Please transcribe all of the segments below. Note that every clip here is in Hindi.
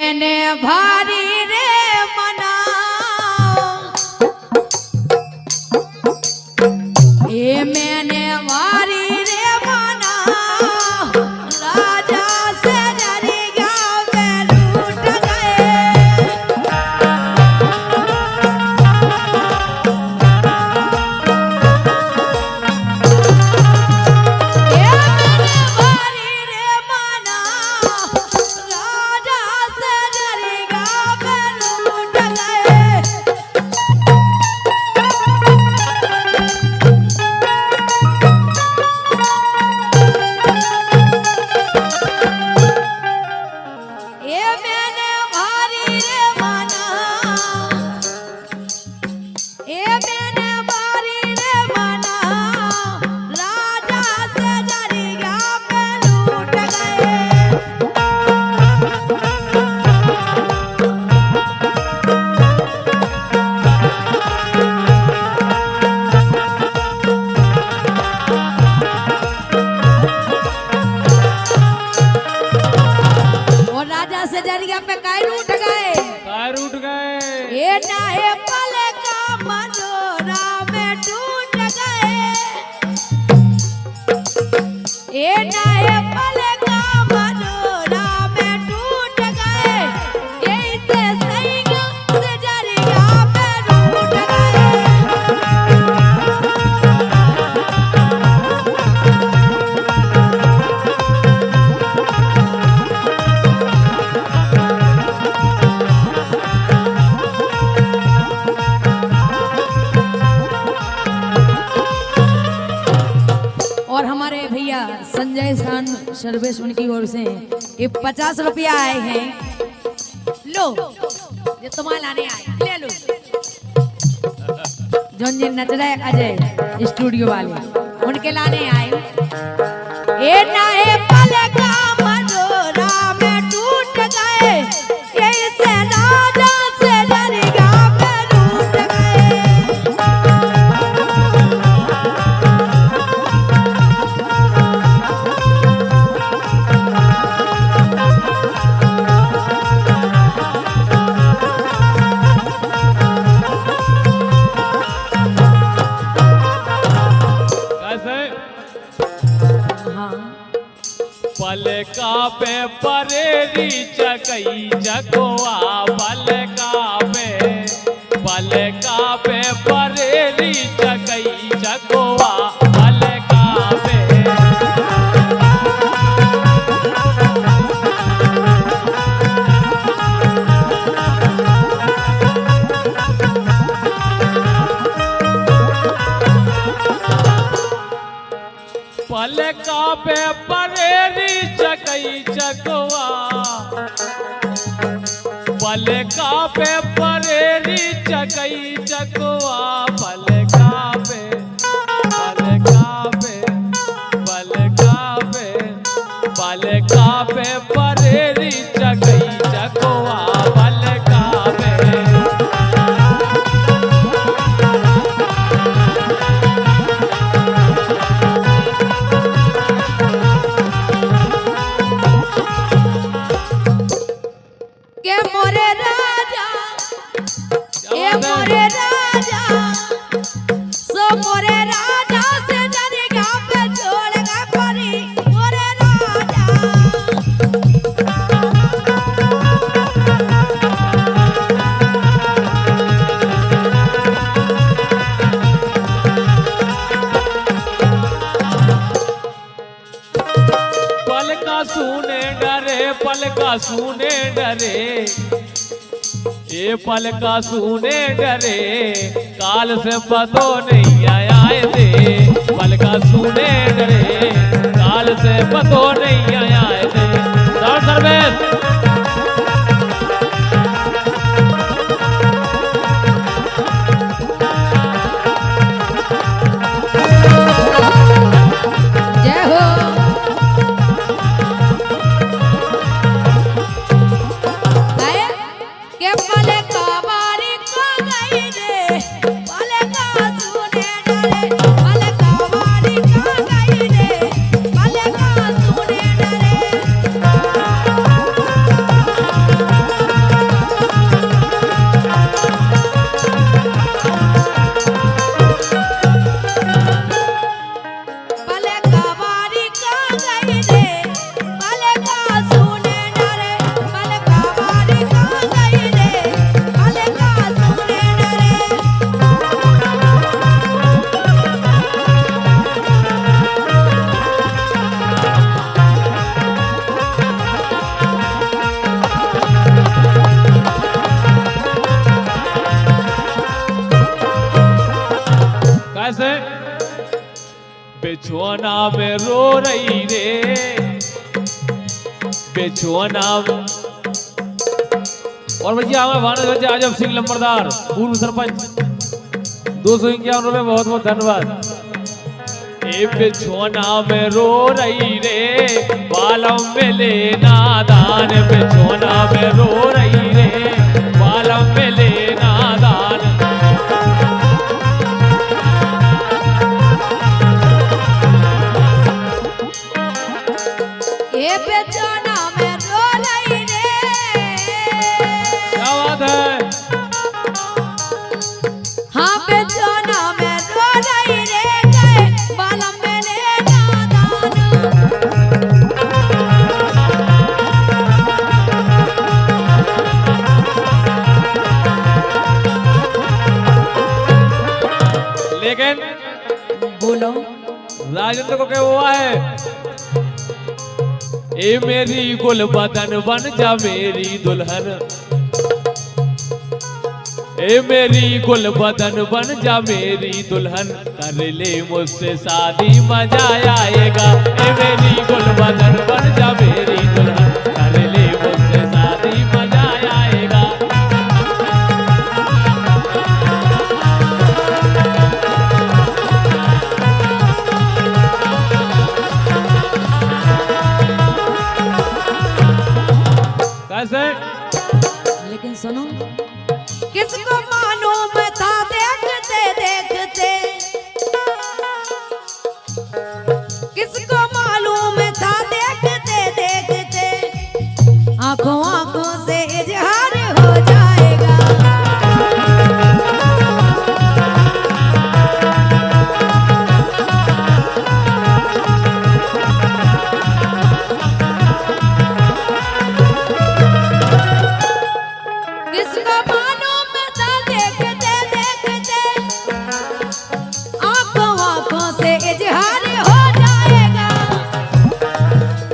मैंने भारी रे मना ये मैंने भारी रे मना राजा से डरी गया मैं लूट गए ये मैंने भारी रे मना राजा से डरी गया मैं लूट गए ये मैंने भारी रे मना ये मैंने भारी रे मना राजा से डरी गया मैं लूट गए और राजा से डर गया पे काय लूट गए कार उठ गए। ये नाहे पले का मनोरा में टूट गए ये नाहे पले का मनोरा में टूट गए यही से सैंग से जरिया पे रूठ गए और हमारे भैया संजय सान सर्वेश उनकी ओर से ये 50 रुपया आए हैं लो ये तुम्हारे लाने आए ले लो जोन जिन नच रहे अजय स्टूडियो वाले उनके लाने आए ये नाहे पले का मनोरा में टूट गए यही से राजा से डर गया मैं रूठ गए कैसे? हाँ पलका पे परेरी चकई चकोआ पलका पे परेरी चकई चकोआ पलका पे पलका पे परेरी चकई चकोआ पलका पे परेरी चकई चकोआ पलका पे परेरी चकई चकोआ पलका पे के मोरे राजा ये मोरे राजा सो मोरे राजा से डरी गया पे छोड़ गए परी मोरे राजा पलका सूने डरे ये पलका सूने डरे काल से पतो नहीं आया थे पलका सूने डरे काल से पतो नहीं आया थे सर्वेश जय हो आए के पले का बारी को गई रे पले का सुने डरे पले का बारी को गई रे पले का सुने डरे बिछुआना में रो रही रे, बिछुआना में। और भैया हमें भानु आजम सिंह लंबरदार पूर्व सरपंच 251 रुपए, बहुत बहुत धन्यवाद। ए बिछुआना में रो रही रे, बालम में लेना दान, बिछुआना में रो रही रे, बालम में लेना दान। ये बेचाना में रो रही रे, क्या बात है। हाँ बेचाना में रो रही रे, गए बालम में लेना दान। लेकिन बोलो राजेंद्र को क्या हुआ है, ए मेरी गुल बदन बन जा मेरी दुल्हन, ए मेरी गुल बदन बन जा मेरी दुल्हन, कर ले मुझसे शादी मजा आएगा। ए मेरी गुल बदन बन जा मेरी दुल्हन, कर ले मुझसे शादी मजा आएगा। कैसे? लेकिन सुनो, किसको मालूम था देखते देखते, किसको मालूम था देखते देखते, आंखों आंखों से इजहार हो जाएगा। किसको मालूम था देखते देखते, आंखों आंखों से इजहार हो जाएगा।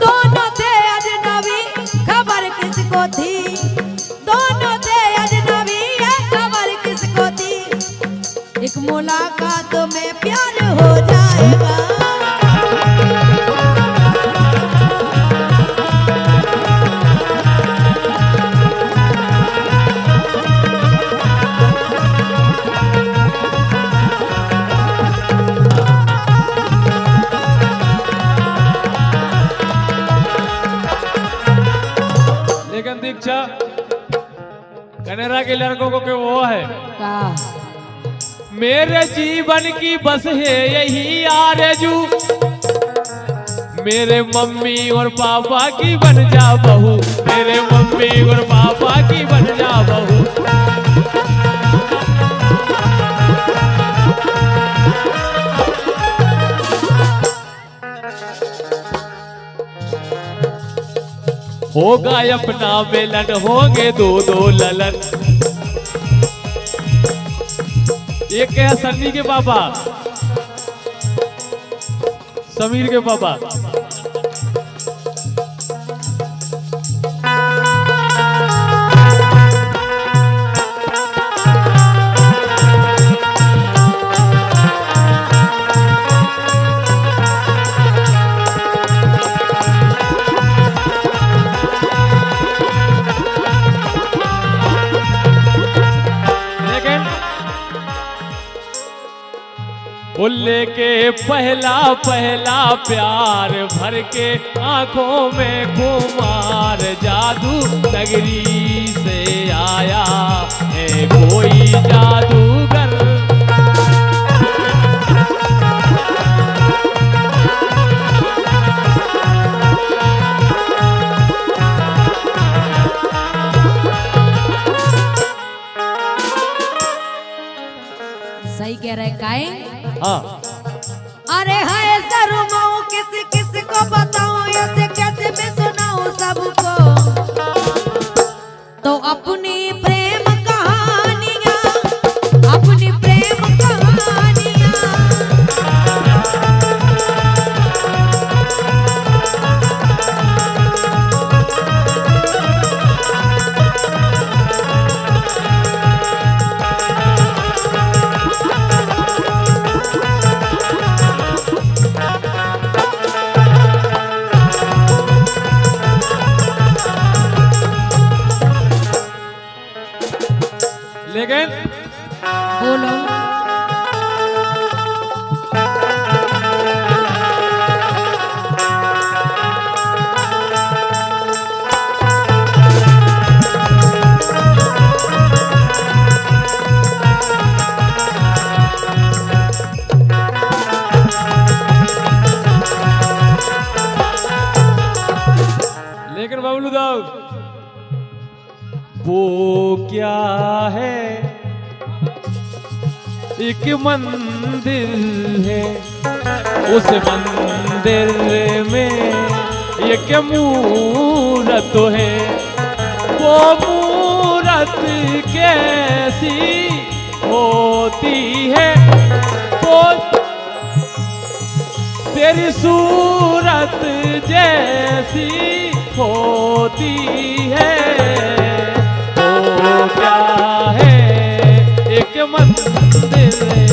दोनों थे अजनबी, खबर किसको थी, दोनों थे अजनबी, ये खबर किसको थी, एक मुलाकात में प्यार हो जाएगा। लेकिन दीक्षा कनेरा के लड़कों को क्या वो है, का मेरे जीवन की बस है यही आरज़ू, मेरे मम्मी और पापा की बन जा बहू, मेरे मम्मी और पापा की बन जा बहू। होगा अपना मिलन, होंगे दो दो ललन। ये क्या सन्नी के पापा, समीर के पापा। भुल्ले के पहला पहला प्यार, भर के आंखों में खुमार, जादू नगरी से आया है कोई जादूगर। सही कह रहे काए। हाँ, अरे हाय शर्माऊं किस किस को बताऊं, ऐसे कैसे मैं सुनाऊं सबको, तो अपनी प्रेम कहानियां, अपनी प्रेम कहानियां। लेकिन बोलो। लेकिन बबलू दाऊ, वो क्या है, एक मंदिर है, उस मंदिर में एक मूरत है, वो मूरत कैसी होती है, वो तेरी सूरत जैसी होती है, वो क्या है, एक मंदिर है।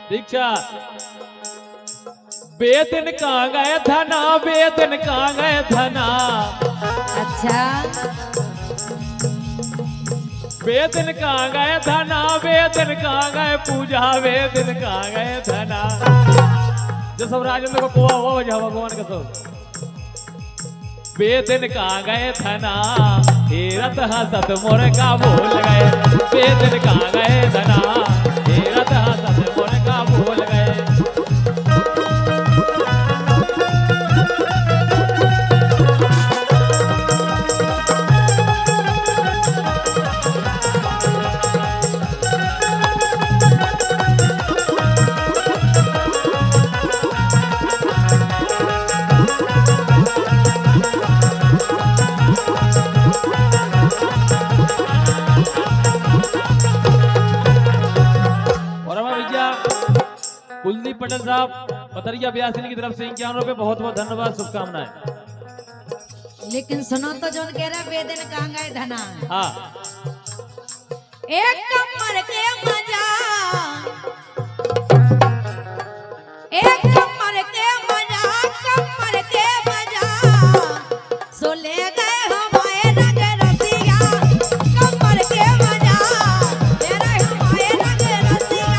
दीक्षा बेदन कहाँ गए धना, बेदन कहाँ गए धना, अच्छा बेदन कहाँ गए धना, बेदन कहाँ गए पूजा, बेदन कहाँ गए धना। जो सब राजेंद्र को कुआ हुआ वजह भगवान का सब बेदन कहाँ गए धना, हेरत हसत मोर का भूल गए, बेदन कहाँ गए धना, हेरत हसत मोर का भूल गए। कुलदीप पटेल साहब पतरिया ब्यासिनी की तरफ से 51 रुपए बहुत बहुत धन्यवाद, शुभकामनाएं। लेकिन सुनो तो जो कह रहा बेदन कहाँ गए धना, हाँ एक कमर के मजा, एक कमर के मजा, कमर के मजा सो ले गए हमारे रंग रसिया, कमर के मजा तेरा हमारे रंग रसिया।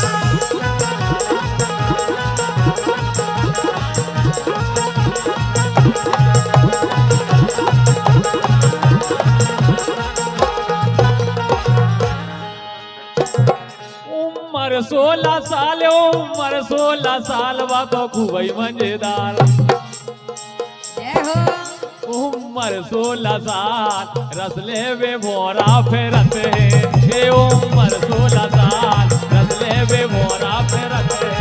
उम्र 16 साल, उम्र 16 साल बातो खूबई मजेदार, उम्र 16 साल रसले वे भोरा फेरत है, उम्र 16 साल रसले वे भोरा फेरत है।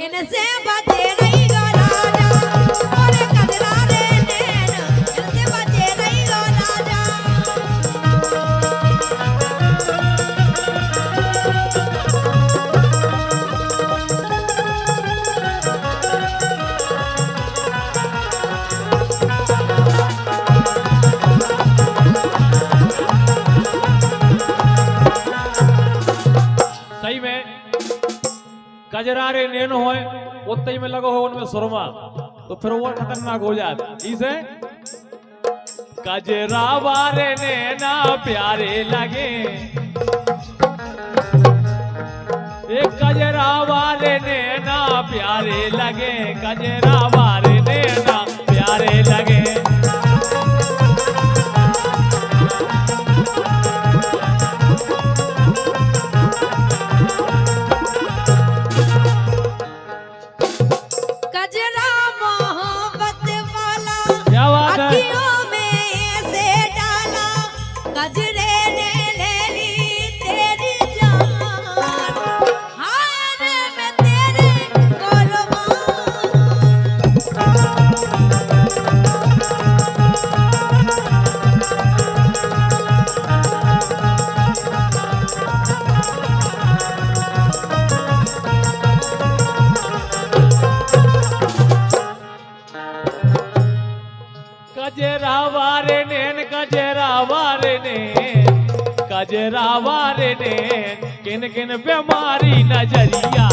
इनसे बचे नहीं गो राजा, मोरे कजरा रे नैन, इनसे बचे नहीं गो राजा। कजरारे नैन होए उतई में लगो हो उनमें सुरमा तो फिर वो खतरनाक हो जाता। इसे कजरा वारे नैना प्यारे लगे, एक कजरा वारे नैना प्यारे लगे, कजरा वारे नैना प्यारे लगे। कजरा मोहब्बत वाला क्या बात है? अखियों में से डाला, कजरे ने ले ली तेरी जान, हाय रे मैं तेरे कुर्बान। कजरा वारे नैन, कजरा वारे नैन, कजरा वारे नैन, किन किन पे मारी नजरिया,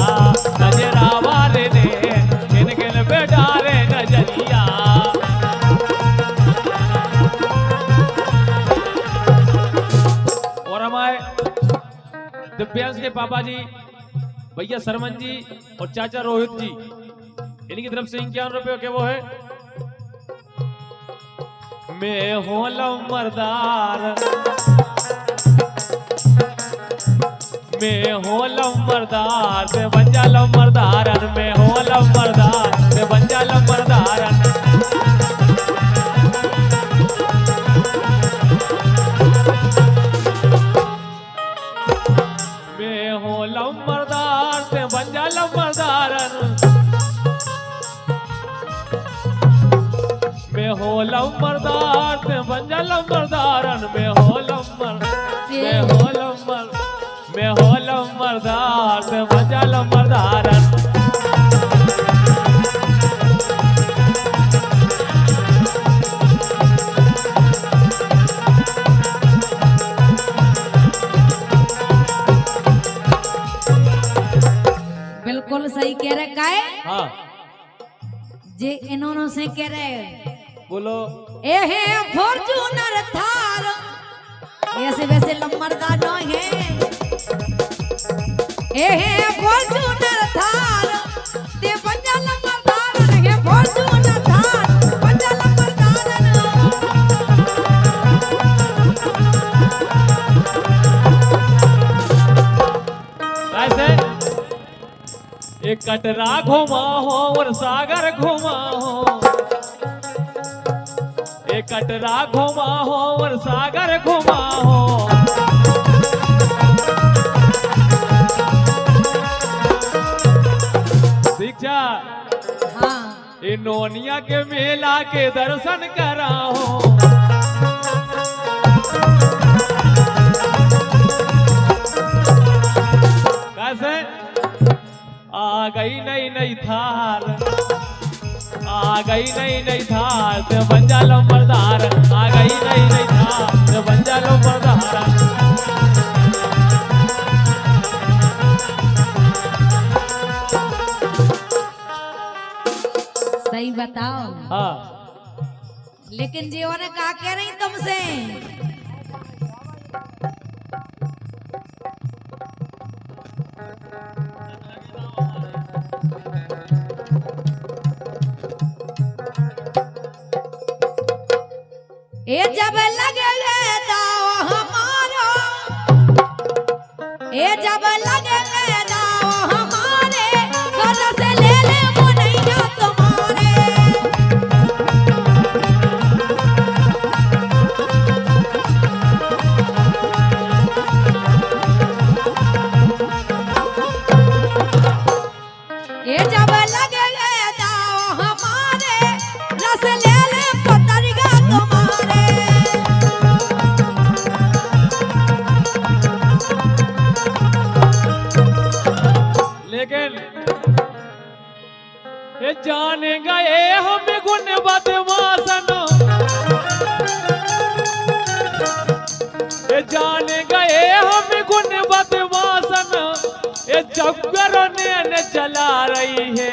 कजरा वारे नैन, किन किन पे डारे नजरिया। और हमारे दिव्यांश के पापा जी, भैया सरमन जी और चाचा रोहित जी, इनकी तरफ से 51 रुपये के वो है। मैं हूँ लम्बरदार, मैं हूँ लम्बरदार से बन जा लम्बरदारन, मैं हूँ लम्बरदार से बन जा लम्बरदारन। मैं हूँ लम्बरदार से बन जा लम्बरदारन, मैं हो लम्बरदार से बन जा लम्बरदारन, मैं हो लम्बर, मैं हो लम्बर, मैं हो लम्बरदार से बन जा लम्बरदारन। बिल्कुल सही कह रहे काहे? हाँ जे इन्होंने से कह रहे बोलो। ए है फॉर्च्यूनर थार, ऐसे वैसे लम्बरदार नहीं है। ए है फॉर्च्यूनर थार, ते पंजा लम्बरदार है, फॉर्च्यूनर थार पंजा लम्बरदार। ऐसे एक कटरा घुमा हो और सागर घुमा हो, एक कटरा घुमा हो और सागर घुमा हो। दीक्षा हाँ नोनिया के मेला के दर्शन कराओ, कैसे आ गई नई नई थार, आ गई नई नई थार से बन जा लम्बरदार, आ गई नई नई थार से बन जा लम्बरदार। सही बताओ। हाँ लेकिन जीवन ने कहा कह रही तुमसे, ए जब लगे दाव हमारो, ए जब लगे दाव हमारे, घर से ले ले मुनैया तुम्हारे। ए जब लगे दाव हमारे, रस ले ले पतरिया तुम्हारे। लेकिन ये जाने गए हम गुण बदमाशन, ये जाने गए हम गुण बदमाशन, ये जब करोने ने चला रही है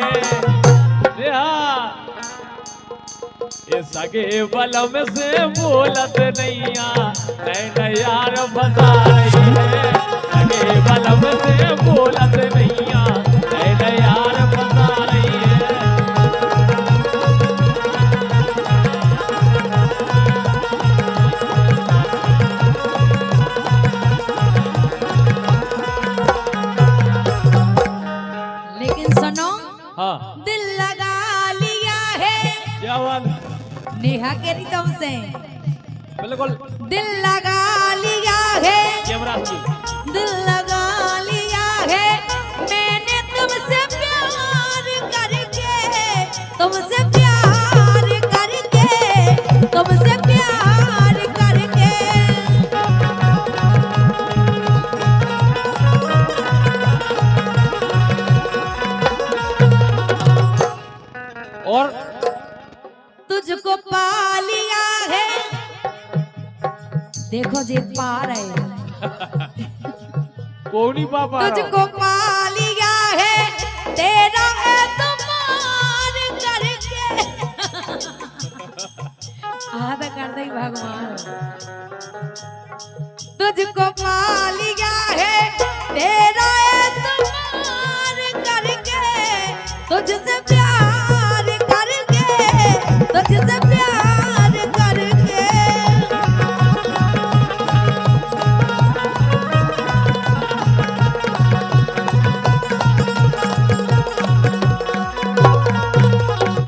ये सगे बलम से बोलत नैया नैन यार बता रही है सगे बलम से बोलत नैया नैन यार बता रही है लेकिन सुनो हाँ दिल लगा लिया है क्या बात नेहा के रिदम से बिल्कुल दिल लगा लिया है कैमरा दिल लगा लिया है मैंने तुमसे प्यार करके तुमसे प्यार करके तुमसे प्यार करके और तुझको पा लिया है देखो जी पा रहे कौनी पापा तुझको पा लिया है तेरा एतमार करके आधा कर दे भगवान तुझको पा लिया है तेरा एतमार करके तुझसे प्यार